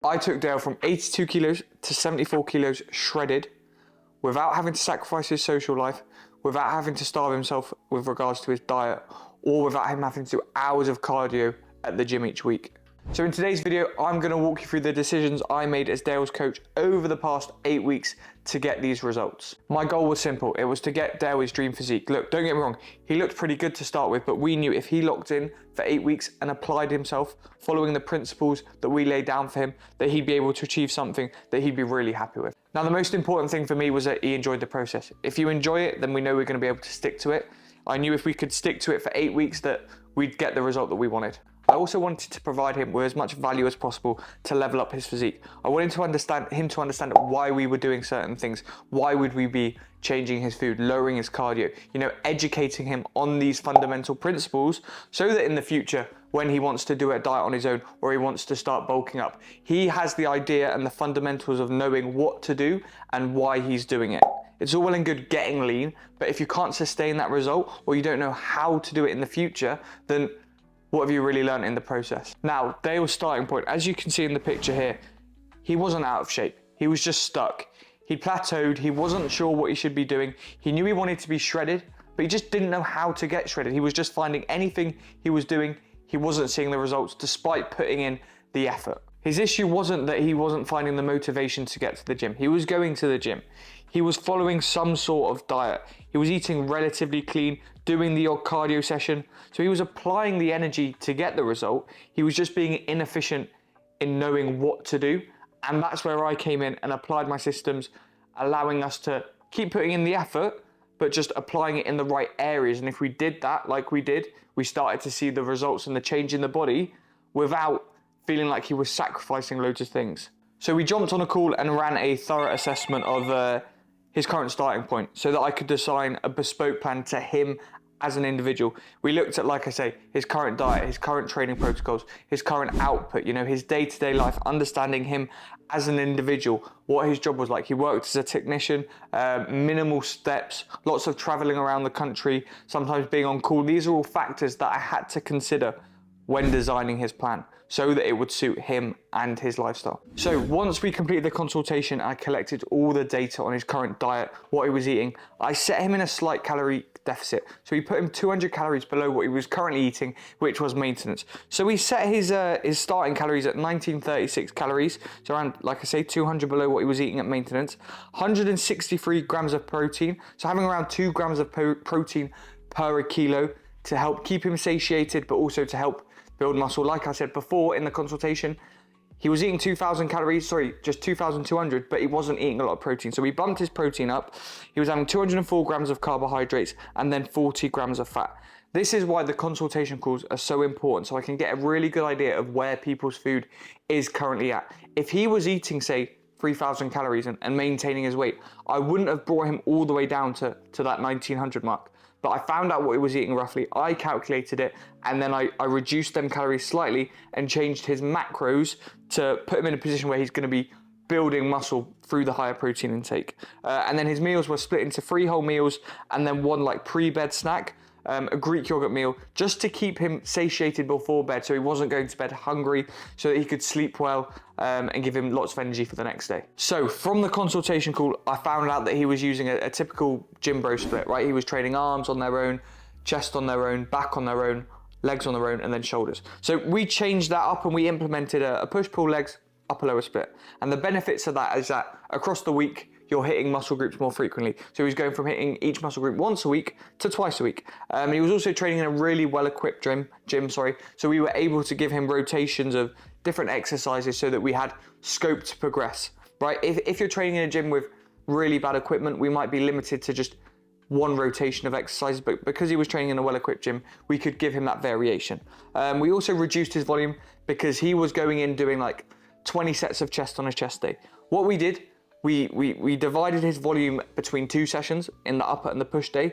I took Dale from 82 kilos to 74 kilos shredded without having to sacrifice his social life, without having to starve himself with regards to his diet, or without him having to do hours of cardio at the gym each week. So in today's video, I'm going to walk you through the decisions I made as Dale's coach over the past 8 weeks to get these results. My goal was simple. It was to get Dale his dream physique. Look, don't get me wrong, he looked pretty good to start with, but we knew if he locked in for 8 weeks and applied himself, following the principles that we laid down for him, that he'd be able to achieve something that he'd be really happy with. Now, the most important thing for me was that he enjoyed the process. If you enjoy it, then we know we're going to be able to stick to it. I knew if we could stick to it for 8 weeks that we'd get the result that we wanted. I also wanted to provide him with as much value as possible to level up his physique. I wanted him to understand why we were doing certain things. Why would we be changing his food, lowering his cardio, educating him on these fundamental principles so that in the future, when he wants to do a diet on his own or he wants to start bulking up, he has the idea and the fundamentals of knowing what to do and why he's doing it. It's all well and good getting lean, but if you can't sustain that result or you don't know how to do it in the future, then what have you really learned in the process? Now, Dale's starting point, as you can see in the picture here, he wasn't out of shape. He was just stuck. He plateaued. He wasn't sure what he should be doing. He knew he wanted to be shredded, but he just didn't know how to get shredded. He was just finding anything he was doing, he wasn't seeing the results despite putting in the effort. His issue wasn't that he wasn't finding the motivation to get to the gym. He was going to the gym. He was following some sort of diet. He was eating relatively clean, doing the odd cardio session. So he was applying the energy to get the result. He was just being inefficient in knowing what to do. And that's where I came in and applied my systems, allowing us to keep putting in the effort, but just applying it in the right areas. And if we did that like we did, we started to see the results and the change in the body without feeling like he was sacrificing loads of things. So we jumped on a call and ran a thorough assessment of his current starting point so that I could design a bespoke plan to him as an individual. We looked at, like I say, his current diet, his current training protocols, his current output, his day-to-day life, understanding him as an individual, what his job was like. He worked as a technician, minimal steps, lots of traveling around the country, sometimes being on call. These are all factors that I had to consider when designing his plan so that it would suit him and his lifestyle. So once we completed the consultation, I collected all the data on his current diet, what he was eating. I set him in a slight calorie deficit. So we put him 200 calories below what he was currently eating, which was maintenance. So we set his starting calories at 1936 calories. So around, like I say, 200 below what he was eating at maintenance. 163 grams of protein. So having around 2 grams of protein per kilo to help keep him satiated, but also to help build muscle. Like I said before in the consultation, he was eating 2,200, but he wasn't eating a lot of protein. So we bumped his protein up. He was having 204 grams of carbohydrates and then 40 grams of fat. This is why the consultation calls are so important, so I can get a really good idea of where people's food is currently at. If he was eating, say, 3,000 calories and maintaining his weight, I wouldn't have brought him all the way down to that 1,900 mark. But I found out what he was eating roughly, I calculated it, and then I reduced them calories slightly and changed his macros to put him in a position where he's going to be building muscle through the higher protein intake. And then his meals were split into 3 whole meals and then 1 like pre-bed snack, a Greek yogurt meal, just to keep him satiated before bed so he wasn't going to bed hungry, so that he could sleep well and give him lots of energy for the next day. So from the consultation call, I found out that he was using a typical gym bro split, right? He was training arms on their own, chest on their own, back on their own, legs on their own, and then shoulders. So we changed that up and we implemented a push-pull legs, upper lower split. And the benefits of that is that across the week, you're hitting muscle groups more frequently. So he was going from hitting each muscle group once a week to twice a week. He was also training in a really well-equipped gym. So we were able to give him rotations of different exercises so that we had scope to progress, right? If you're training in a gym with really bad equipment, we might be limited to just 1 rotation of exercises, but because he was training in a well-equipped gym, we could give him that variation. We also reduced his volume because he was going in doing like 20 sets of chest on a chest day. What we did, we divided his volume between 2 sessions in the upper and the push day,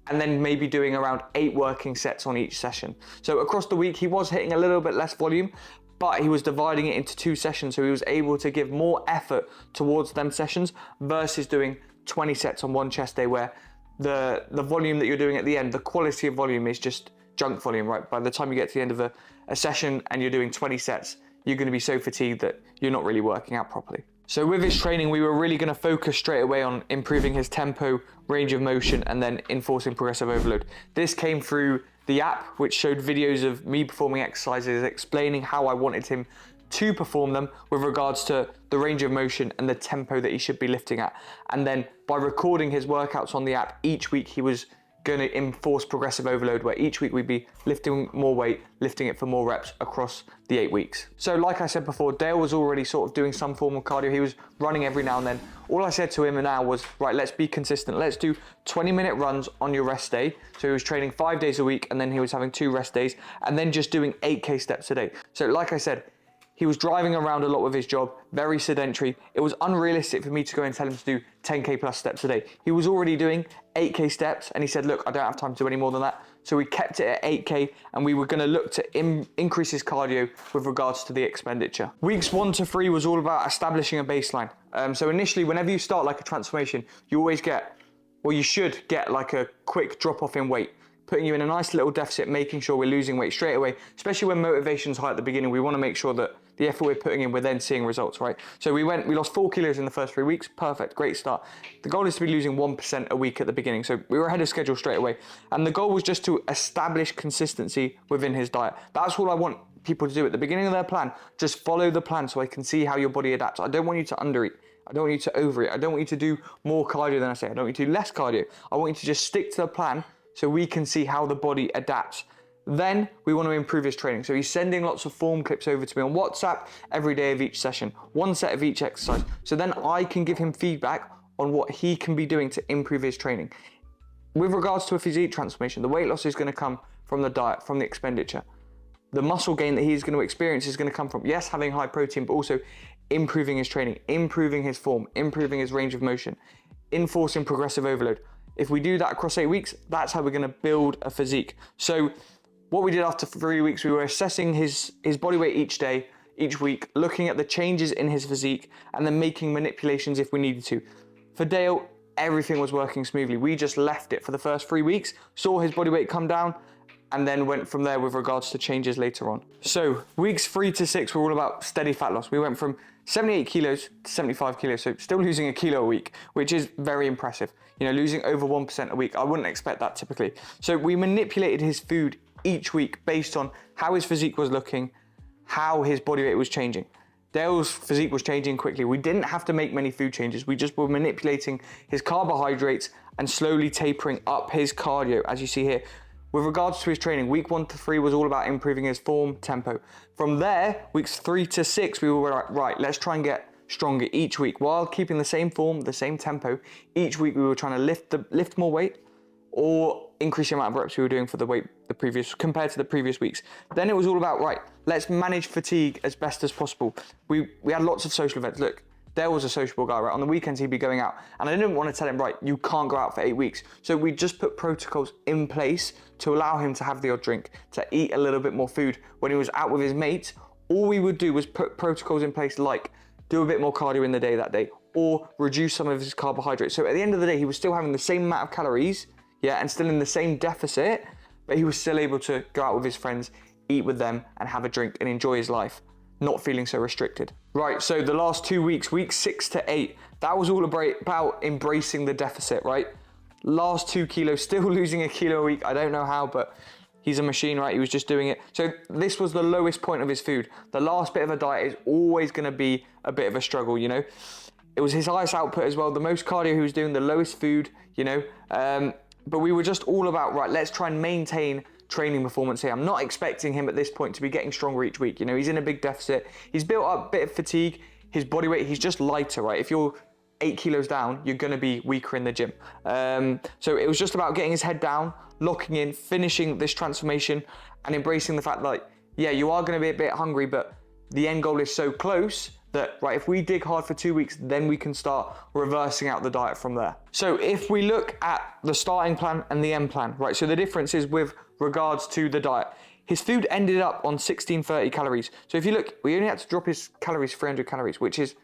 and then maybe doing around 8 working sets on each session. So across the week, he was hitting a little bit less volume, but he was dividing it into 2 sessions, so he was able to give more effort towards them sessions versus doing 20 sets on 1 chest day where the volume that you're doing at the end, the quality of volume is just junk volume, right? By the time you get to the end of a session and you're doing 20 sets, you're going to be so fatigued that you're not really working out properly. So with his training, we were really going to focus straight away on improving his tempo, range of motion, and then enforcing progressive overload. This came through the app, which showed videos of me performing exercises, explaining how I wanted him to perform them with regards to the range of motion and the tempo that he should be lifting at. And then by recording his workouts on the app, each week he was going to enforce progressive overload, where each week we'd be lifting more weight, lifting it for more reps across the 8 weeks. So like I said before, Dale was already sort of doing some form of cardio. He was running every now and then. All I said to him now was, right, let's be consistent. Let's do 20-minute runs on your rest day. So he was training 5 days a week, and then he was having 2 rest days, and then just doing 8K steps a day. So like I said, he was driving around a lot with his job, very sedentary. It was unrealistic for me to go and tell him to do 10K plus steps a day. He was already doing 8K steps, and he said, look, I don't have time to do any more than that. So we kept it at 8K, and we were gonna look to increase his cardio with regards to the expenditure. Weeks 1 to 3 was all about establishing a baseline. So initially, whenever you start like a transformation, you always get, well, you should get like a quick drop off in weight, putting you in a nice little deficit, making sure we're losing weight straight away, especially when motivation's high at the beginning. We wanna make sure that the effort we're putting in, we're then seeing results, right? So we lost 4 kilos in the first 3 weeks. Perfect, great start. The goal is to be losing 1% a week at the beginning. So we were ahead of schedule straight away. And the goal was just to establish consistency within his diet. That's what I want people to do at the beginning of their plan. Just follow the plan so I can see how your body adapts. I don't want you to undereat. I don't want you to overeat. I don't want you to do more cardio than I say. I don't want you to do less cardio. I want you to just stick to the plan so we can see how the body adapts. Then we want to improve his training. So he's sending lots of form clips over to me on WhatsApp every day of each session, 1 set of each exercise. So then I can give him feedback on what he can be doing to improve his training. With regards to a physique transformation, the weight loss is going to come from the diet, from the expenditure. The muscle gain that he's going to experience is going to come from, yes, having high protein, but also improving his training, improving his form, improving his range of motion, enforcing progressive overload. If we do that across 8 weeks, that's how we're going to build a physique. So what we did after 3 weeks, we were assessing his body weight each day, each week, looking at the changes in his physique, and then making manipulations if we needed to. For Dale, everything was working smoothly. We just left it for the first 3 weeks, saw his body weight come down, and then went from there with regards to changes later on. So weeks 3 to 6 were all about steady fat loss. We went from 78 kilos to 75 kilos, so still losing a kilo a week, which is very impressive. You know, losing over 1% a week. I wouldn't expect that typically. So we manipulated his food each week based on how his physique was looking, how his body weight was changing. Dale's physique was changing quickly. We didn't have to make many food changes. We just were manipulating his carbohydrates and slowly tapering up his cardio, as you see here. With regards to his training, week 1 to 3 was all about improving his form, tempo. From there, weeks 3 to 6, we were like, right, let's try and get stronger each week while keeping the same form, the same tempo. Each week we were trying to lift more weight or increase the amount of reps we were doing for the weight compared to the previous weeks. Then it was all about, right, let's manage fatigue as best as possible. We had lots of social events. Look, Dale was a sociable guy, right? On the weekends he'd be going out, and I didn't want to tell him, right, you can't go out for 8 weeks. So we just put protocols in place to allow him to have the odd drink, to eat a little bit more food. When he was out with his mates, all we would do was put protocols in place like do a bit more cardio in the day that day, or reduce some of his carbohydrates. So at the end of the day, he was still having the same amount of calories, yeah, and still in the same deficit, but he was still able to go out with his friends, eat with them, and have a drink and enjoy his life, not feeling so restricted. Right, so the last 2 weeks, weeks 6 to 8, that was all about embracing the deficit, right? Last 2 kilos, still losing a kilo a week. I don't know how, but he's a machine, right? He was just doing it. So this was the lowest point of his food. The last bit of a diet is always gonna be a bit of a struggle, you know? It was his highest output as well, the most cardio he was doing, the lowest food, you know? But we were just all about, right, let's try and maintain training performance here. I'm not expecting him at this point to be getting stronger each week. You know, he's in a big deficit. He's built up a bit of fatigue. His body weight, he's just lighter, right? If you're 8 kilos down, you're gonna be weaker in the gym. So it was just about getting his head down, locking in, finishing this transformation, and embracing the fact that, like, yeah, you are gonna be a bit hungry, but the end goal is so close that, right, if we dig hard for 2 weeks, then we can start reversing out the diet from there. So if we look at the starting plan and the end plan, right, so the difference is with regards to the diet. His food ended up on 1630 calories. So if you look, we only had to drop his calories 300 calories, which is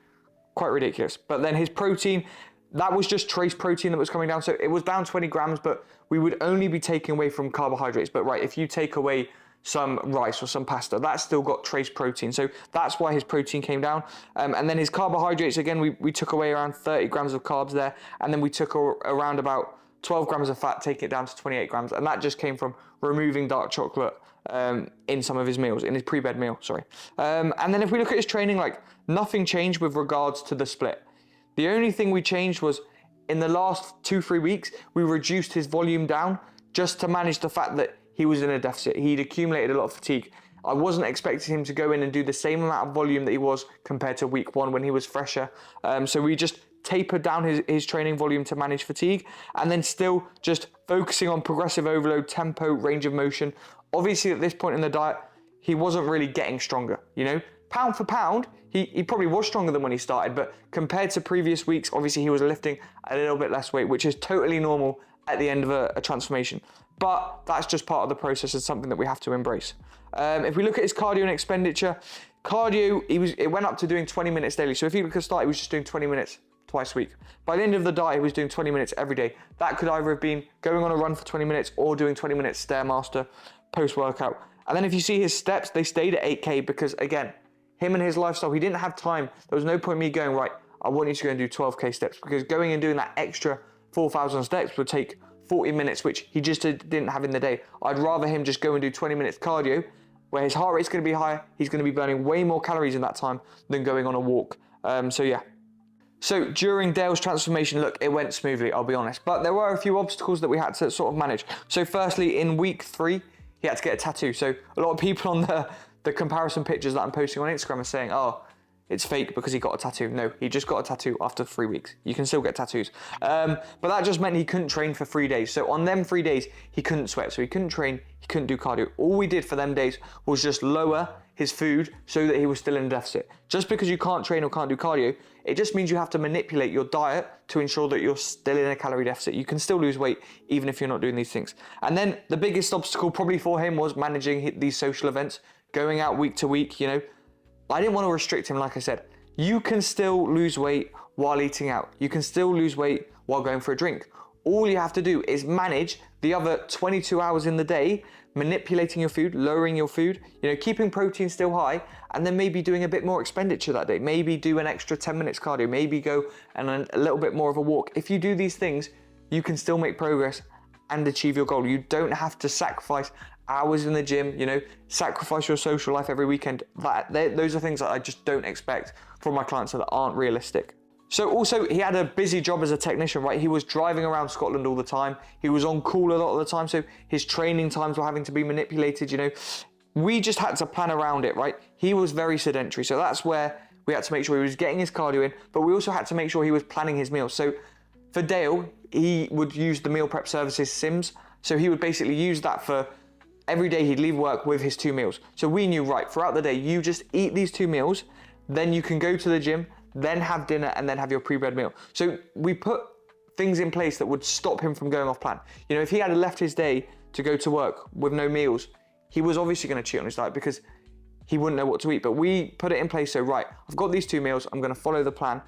quite ridiculous. But then his protein, that was just trace protein that was coming down. So it was down 20 grams, but we would only be taking away from carbohydrates. But right, if you take away some rice or some pasta. That's still got trace protein. So that's why his protein came down. And then his carbohydrates, again, we took away around 30 grams of carbs there. And then we took around about 12 grams of fat, taking it down to 28 grams. And that just came from removing dark chocolate in some of his meals, in his pre-bed meal, sorry. And then if we look at his training, like nothing changed with regards to the split. The only thing we changed was in the last 2-3 weeks, we reduced his volume down just to manage the fact that he was in a deficit. He'd accumulated a lot of fatigue. I wasn't expecting him to go in and do the same amount of volume that he was compared to week 1 when he was fresher. So we just tapered down his training volume to manage fatigue, and then still just focusing on progressive overload, tempo, range of motion. Obviously at this point in the diet, he wasn't really getting stronger, you know? Pound for pound, he probably was stronger than when he started, but compared to previous weeks, obviously he was lifting a little bit less weight, which is totally normal at the end of a transformation. But that's just part of the process and something that we have to embrace. If we look at his cardio and expenditure, cardio, it went up to doing 20 minutes daily. So if he look at the start, he was just doing 20 minutes twice a week. By the end of the diet, he was doing 20 minutes every day. That could either have been going on a run for 20 minutes or doing 20 minutes Stairmaster post-workout. And then if you see his steps, they stayed at 8K because, again, him and his lifestyle, he didn't have time. There was no point me going, right, I want you to go and do 12K steps, because going and doing that extra 4,000 steps would take 40 minutes, which he just didn't have in the day. I'd rather him just go and do 20 minutes cardio, where his heart rate's going to be higher, he's going to be burning way more calories in that time than going on a walk. So yeah. So during Dale's transformation, look, it went smoothly, I'll be honest. But there were a few obstacles that we had to sort of manage. So firstly, in week 3, he had to get a tattoo. So a lot of people on the comparison pictures that I'm posting on Instagram are saying, oh, it's fake because he got a tattoo. No, he just got a tattoo after 3 weeks. You can still get tattoos. But that just meant he couldn't train for 3 days. So on them 3 days, he couldn't sweat. So he couldn't train, he couldn't do cardio. All we did for them days was just lower his food so that he was still in a deficit. Just because you can't train or can't do cardio, it just means you have to manipulate your diet to ensure that you're still in a calorie deficit. You can still lose weight even if you're not doing these things. And then the biggest obstacle probably for him was managing these social events, going out week to week, you know. I didn't want to restrict him, like I said. You can still lose weight while eating out. You can still lose weight while going for a drink. All you have to do is manage the other 22 hours in the day, manipulating your food, lowering your food, you know, keeping protein still high, and then maybe doing a bit more expenditure that day. Maybe do an extra 10 minutes cardio, maybe go and a little bit more of a walk. If you do these things, you can still make progress and achieve your goal. You don't have to sacrifice hours in the gym, you know, sacrifice your social life every weekend. Those are things that I just don't expect from my clients that aren't realistic. So also, he had a busy job as a technician, right? He was driving around Scotland all the time. He was on call a lot of the time, so his training times were having to be manipulated, you know. We just had to plan around it, right? He was very sedentary, so that's where we had to make sure he was getting his cardio in, but we also had to make sure he was planning his meals. So for Dale, he would use the meal prep services Sims, so he would basically use that for every day. He'd leave work with his 2 meals. So we knew, right, throughout the day, you just eat these 2 meals, then you can go to the gym, then have dinner, and then have your pre-bed meal. So we put things in place that would stop him from going off plan. You know, if he had left his day to go to work with no meals, he was obviously going to cheat on his diet because he wouldn't know what to eat. But we put it in place, so right, I've got these 2 meals, I'm going to follow the plan.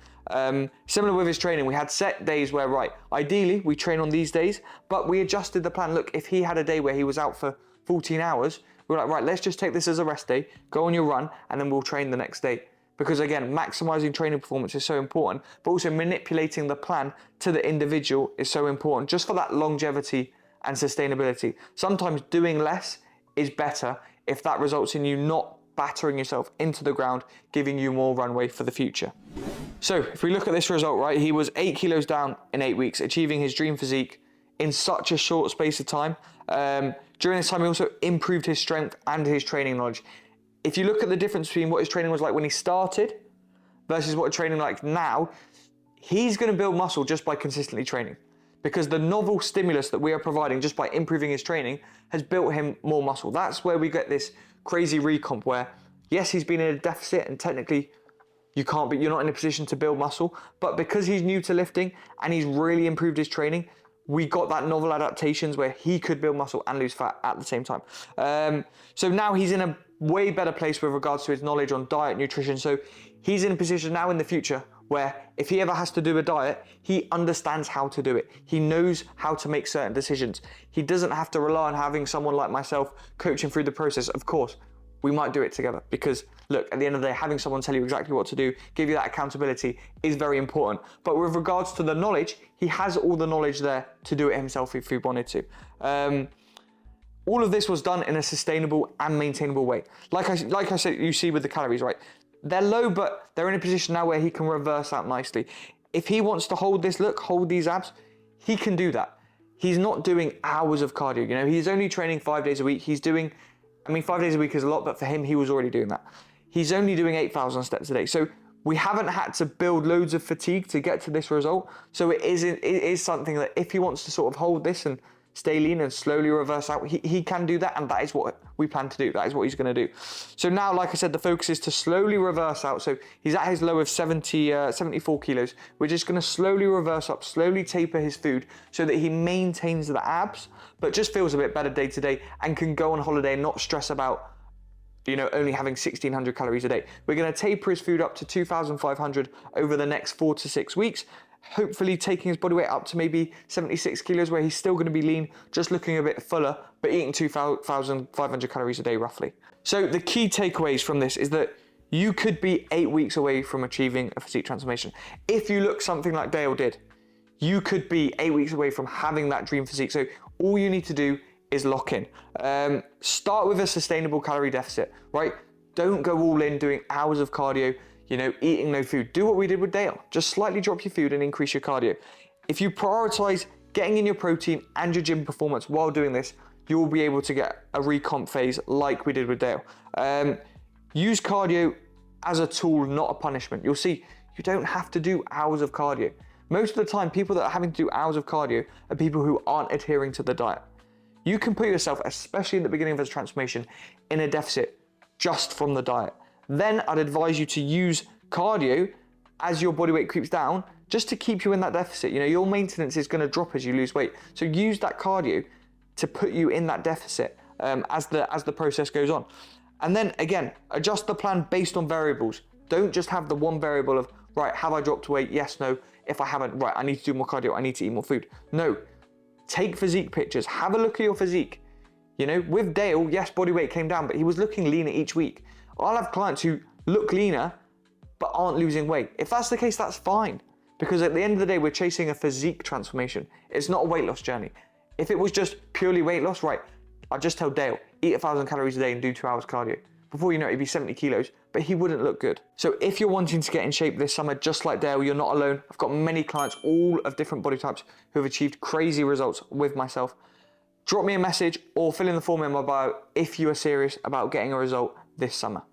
Similar with his training, we had set days where, right, ideally we train on these days, but we adjusted the plan. Look, if he had a day where he was out for 14 hours, we were like, right, let's just take this as a rest day, go on your run, and then we'll train the next day. Because again, maximizing training performance is so important, but also manipulating the plan to the individual is so important, just for that longevity and sustainability. Sometimes doing less is better if that results in you not battering yourself into the ground, giving you more runway for the future. So if we look at this result, right, he was 8 kilos down in 8 weeks, achieving his dream physique in such a short space of time. During this time, he also improved his strength and his training knowledge. If you look at the difference between what his training was like when he started versus what training like now, he's going to build muscle just by consistently training, because the novel stimulus that we are providing just by improving his training has built him more muscle. That's where we get this crazy recomp where, yes, he's been in a deficit and technically you're not in a position to build muscle, but because he's new to lifting and he's really improved his training, we got that novel adaptations where he could build muscle and lose fat at the same time. So now he's in a way better place with regards to his knowledge on diet, nutrition. So he's in a position now in the future where if he ever has to do a diet, he understands how to do it. He knows how to make certain decisions. He doesn't have to rely on having someone like myself coaching through the process. Of course, we might do it together because look, at the end of the day, having someone tell you exactly what to do, give you that accountability is very important. But with regards to the knowledge, he has all the knowledge there to do it himself if he wanted to. All of this was done in a sustainable and maintainable way. Like I said, you see with the calories, right? They're low, but they're in a position now where he can reverse out nicely. If he wants to hold this look, hold these abs, he can do that. He's not doing hours of cardio. You know, he's only training 5 days a week. He's doing, 5 days a week is a lot, but for him, he was already doing that. He's only doing 8,000 steps a day. So we haven't had to build loads of fatigue to get to this result. So it is something that if he wants to sort of hold this and stay lean and slowly reverse out, he can do that, and that is what we plan to do. That is what he's going to do. So now, like I said, the focus is to slowly reverse out. So he's at his low of 74 kilos. We're just going to slowly reverse up, slowly taper his food so that he maintains the abs, but just feels a bit better day to day and can go on holiday and not stress about, you know, only having 1,600 calories a day. We're going to taper his food up to 2,500 over the next 4 to 6 weeks, hopefully taking his body weight up to maybe 76 kilos where he's still going to be lean, just looking a bit fuller, but eating 2,500 calories a day roughly. So the key takeaways from this is that you could be 8 weeks away from achieving a physique transformation. If you look something like Dale did, you could be 8 weeks away from having that dream physique. So all you need to do is lock in. Start with a sustainable calorie deficit, right? Don't go all in doing hours of cardio, you know, eating no food. Do what we did with Dale. Just slightly drop your food and increase your cardio. If you prioritize getting in your protein and your gym performance while doing this, you will be able to get a recomp phase like we did with Dale. Use cardio as a tool, not a punishment. You'll see you don't have to do hours of cardio. Most of the time, people that are having to do hours of cardio are people who aren't adhering to the diet. You can put yourself, especially in the beginning of this transformation, in a deficit just from the diet. Then I'd advise you to use cardio as your body weight creeps down, just to keep you in that deficit. You know, your maintenance is going to drop as you lose weight. So use that cardio to put you in that deficit as the process goes on. And then again, adjust the plan based on variables. Don't just have the one variable of, right, have I dropped weight? Yes, no. If I haven't, right, I need to do more cardio. I need to eat more food. No, take physique pictures. Have a look at your physique. You know, with Dale, yes, body weight came down, but he was looking leaner each week. I'll have clients who look leaner, but aren't losing weight. If that's the case, that's fine. Because at the end of the day, we're chasing a physique transformation. It's not a weight loss journey. If it was just purely weight loss, right, I'd just tell Dale, eat 1,000 calories a day and do 2 hours cardio. Before you know it, he'd be 70 kilos, but he wouldn't look good. So if you're wanting to get in shape this summer, just like Dale, you're not alone. I've got many clients, all of different body types, who have achieved crazy results with myself. Drop me a message or fill in the form in my bio if you are serious about getting a result this summer.